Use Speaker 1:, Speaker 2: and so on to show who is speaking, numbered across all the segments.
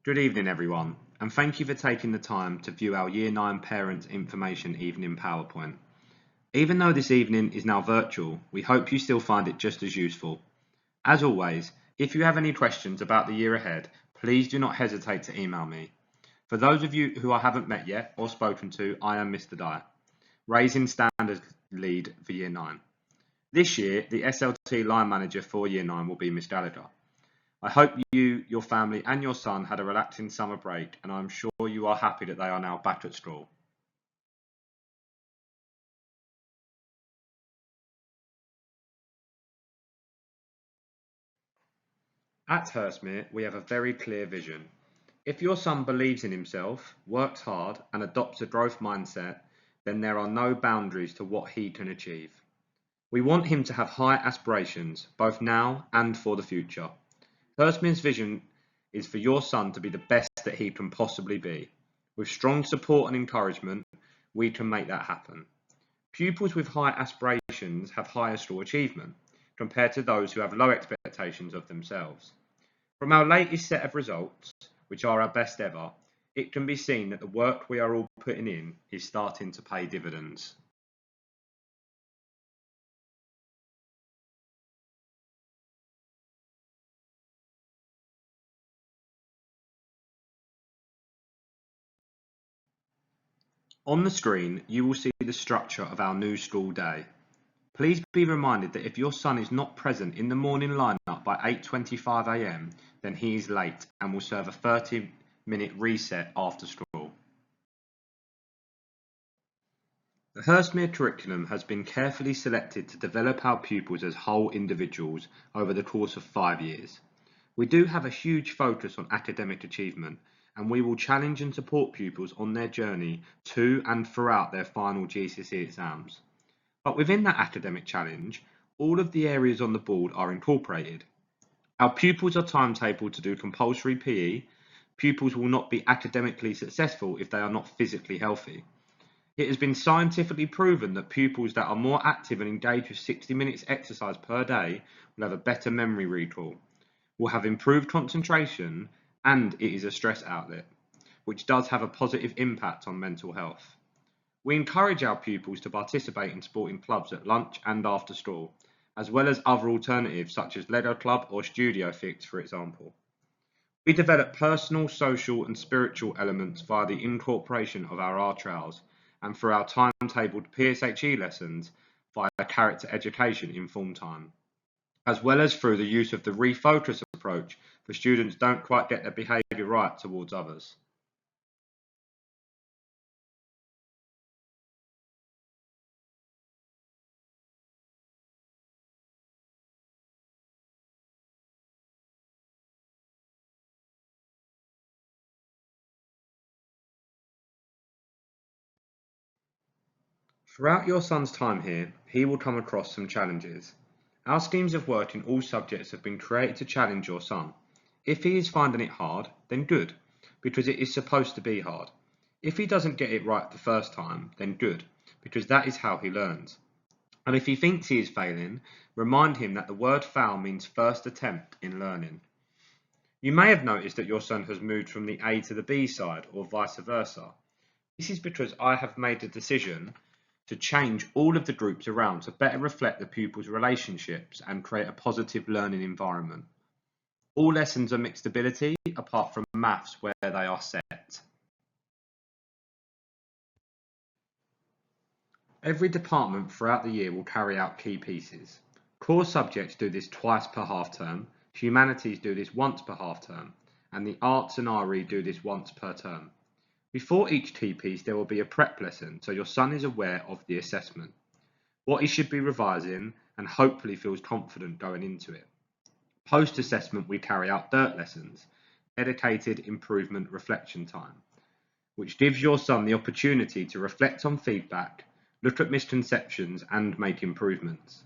Speaker 1: Good evening everyone, and thank you for taking the time to view our Year 9 Parents Information Evening PowerPoint. Even though this evening is now virtual, we hope you still find it just as useful. As always, if you have any questions about the year ahead, please do not hesitate to email me. For those of you who I haven't met yet or spoken to, I am Mr. Dye, Raising Standards Lead for Year 9. This year, the SLT Line Manager for Year 9 will be Ms. Gallagher. I hope you, your family and your son had a relaxing summer break, and I'm sure you are happy that they are now back at school. At Hurstmere, we have a very clear vision. If your son believes in himself, works hard and adopts a growth mindset, then there are no boundaries to what he can achieve. We want him to have high aspirations, both now and for the future. Hurstmere's vision is for your son to be the best that he can possibly be. With strong support and encouragement, we can make that happen. Pupils with high aspirations have higher school achievement, compared to those who have low expectations of themselves. From our latest set of results, which are our best ever, it can be seen that the work we are all putting in is starting to pay dividends. On the screen, you will see the structure of our new school day. Please be reminded that if your son is not present in the morning lineup by 8:25 AM, then he is late and will serve a 30-minute reset after school. The Hurstmere curriculum has been carefully selected to develop our pupils as whole individuals over the course of 5 years. We do have a huge focus on academic achievement, and we will challenge and support pupils on their journey to and throughout their final GCSE exams. But within that academic challenge, all of the areas on the board are incorporated. Our pupils are timetabled to do compulsory PE. Pupils will not be academically successful if they are not physically healthy. It has been scientifically proven that pupils that are more active and engaged with 60 minutes exercise per day will have a better memory recall, will have improved concentration, and it is a stress outlet, which does have a positive impact on mental health. We encourage our pupils to participate in sporting clubs at lunch and after school, as well as other alternatives such as Lego Club or Studio Fix, for example. We develop personal, social and spiritual elements via the incorporation of our art trails and through our timetabled PSHE lessons via character education in form time, as well as through the use of the refocus approach for students who don't quite get their behaviour right towards others. Throughout your son's time here, he will come across some challenges. Our schemes of work in all subjects have been created to challenge your son. If he is finding it hard, then good, because it is supposed to be hard. If he doesn't get it right the first time, then good, because that is how he learns. And if he thinks he is failing, remind him that the word fail means first attempt in learning. You may have noticed that your son has moved from the A to the B side, or vice versa. This is because I have made the decision to change all of the groups around to better reflect the pupils' relationships and create a positive learning environment. All lessons are mixed ability, apart from maths where they are set. Every department throughout the year will carry out key pieces. Core subjects do this twice per half term, humanities do this once per half term, and the arts and RE do this once per term. Before each key piece, there will be a prep lesson so your son is aware of the assessment, what he should be revising, and hopefully feels confident going into it. Post-assessment, we carry out dirt lessons, dedicated improvement reflection time, which gives your son the opportunity to reflect on feedback, look at misconceptions, and make improvements.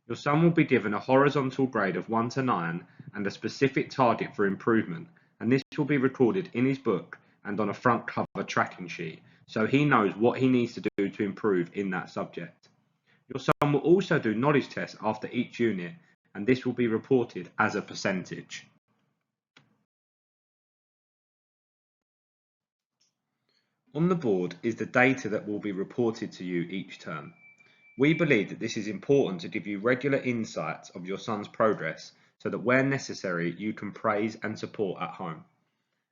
Speaker 1: Your son will be given a horizontal grade of 1 to 9 and a specific target for improvement, and this will be recorded in his book and on a front cover tracking sheet, so he knows what he needs to do to improve in that subject. Your son will also do knowledge tests after each unit, and this will be reported as a percentage. On the board is the data that will be reported to you each term. We believe that this is important to give you regular insights of your son's progress so that where necessary you can praise and support at home.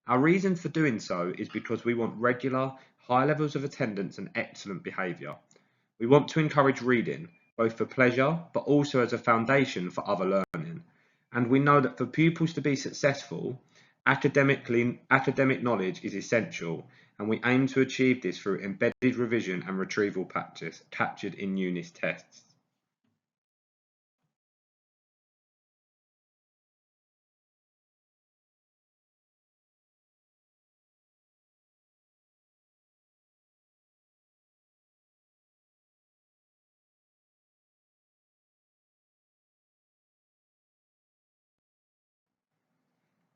Speaker 1: Our reason for doing so is because we want regular, high levels of attendance and excellent behaviour. We want to encourage reading, both for pleasure but also as a foundation for other learning. And we know that for pupils to be successful, academic knowledge is essential, and we aim to achieve this through embedded revision and retrieval practice captured in unit tests.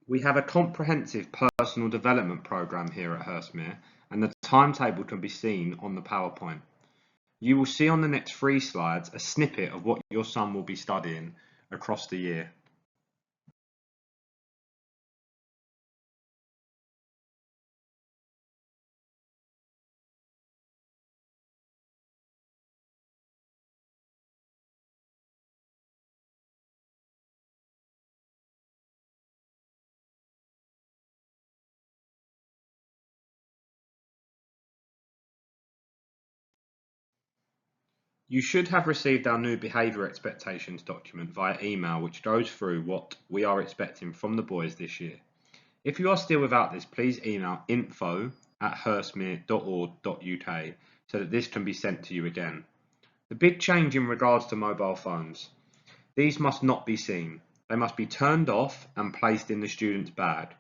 Speaker 1: We have a comprehensive personal development programme here at Hurstmere, and the timetable can be seen on the PowerPoint. You will see on the next 3 slides a snippet of what your son will be studying across the year. You should have received our new behaviour expectations document via email, which goes through what we are expecting from the boys this year. If you are still without this, please email info@hurstmere.org.uk so that this can be sent to you again. The big change in regards to mobile phones. These must not be seen. They must be turned off and placed in the student's bag.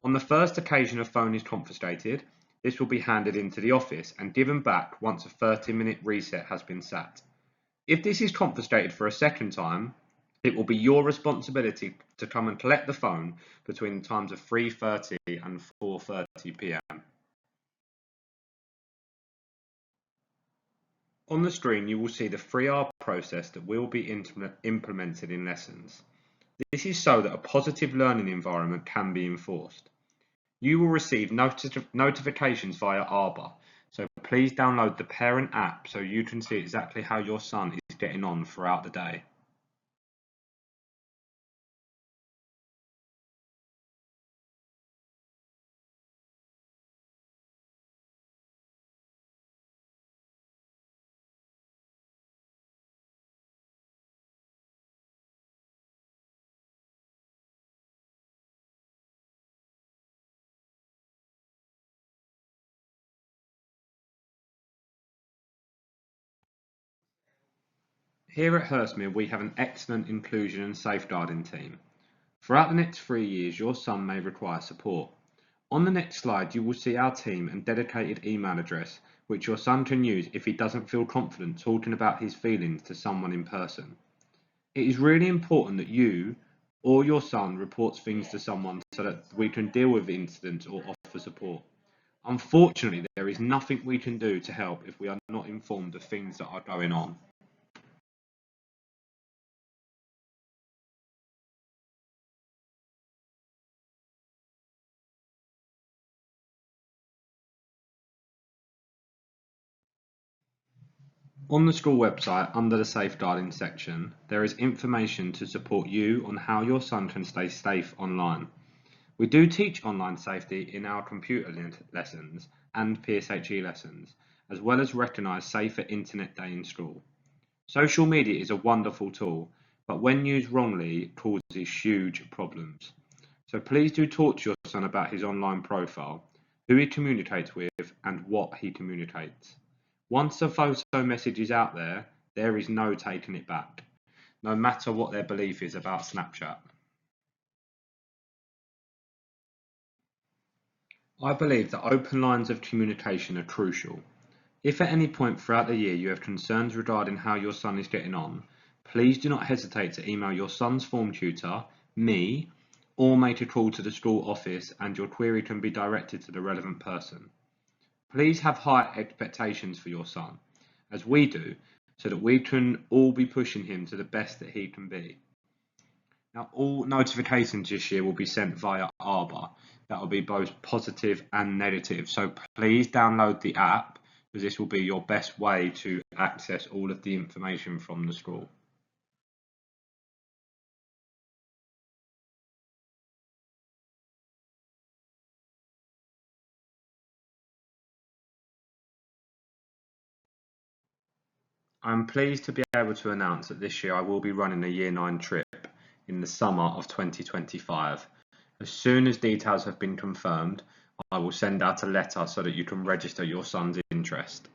Speaker 1: On the first occasion a phone is confiscated, this will be handed into the office and given back once a 30-minute reset has been sat. If this is confiscated for a second time, it will be your responsibility to come and collect the phone between the times of 3:30 and 4:30 p.m. On the screen you will see the 3R process that will be implemented in lessons. This is so that a positive learning environment can be enforced. You will receive notifications via Arbor, so please download the parent app so you can see exactly how your son is getting on throughout the day. Here at Hurstmere we have an excellent inclusion and safeguarding team. Throughout the next 3 years your son may require support. On the next slide you will see our team and dedicated email address which your son can use if he doesn't feel confident talking about his feelings to someone in person. It is really important that you or your son reports things to someone so that we can deal with incidents or offer support. Unfortunately, there is nothing we can do to help if we are not informed of things that are going on. On the school website, under the safeguarding section, there is information to support you on how your son can stay safe online. We do teach online safety in our computer lessons and PSHE lessons, as well as recognise Safer Internet Day in school. Social media is a wonderful tool, but when used wrongly, it causes huge problems. So please do talk to your son about his online profile, who he communicates with, and what he communicates. Once a photo message is out there, there is no taking it back, no matter what their belief is about Snapchat. I believe that open lines of communication are crucial. If at any point throughout the year you have concerns regarding how your son is getting on, please do not hesitate to email your son's form tutor, me, or make a call to the school office and your query can be directed to the relevant person. Please have high expectations for your son, as we do, so that we can all be pushing him to the best that he can be. Now, all notifications this year will be sent via Arbor, That will be both positive and negative. So please download the app, because this will be your best way to access all of the information from the school. I'm pleased to be able to announce that this year I will be running a Year 9 trip in the summer of 2025. As soon as details have been confirmed, I will send out a letter so that you can register your son's interest.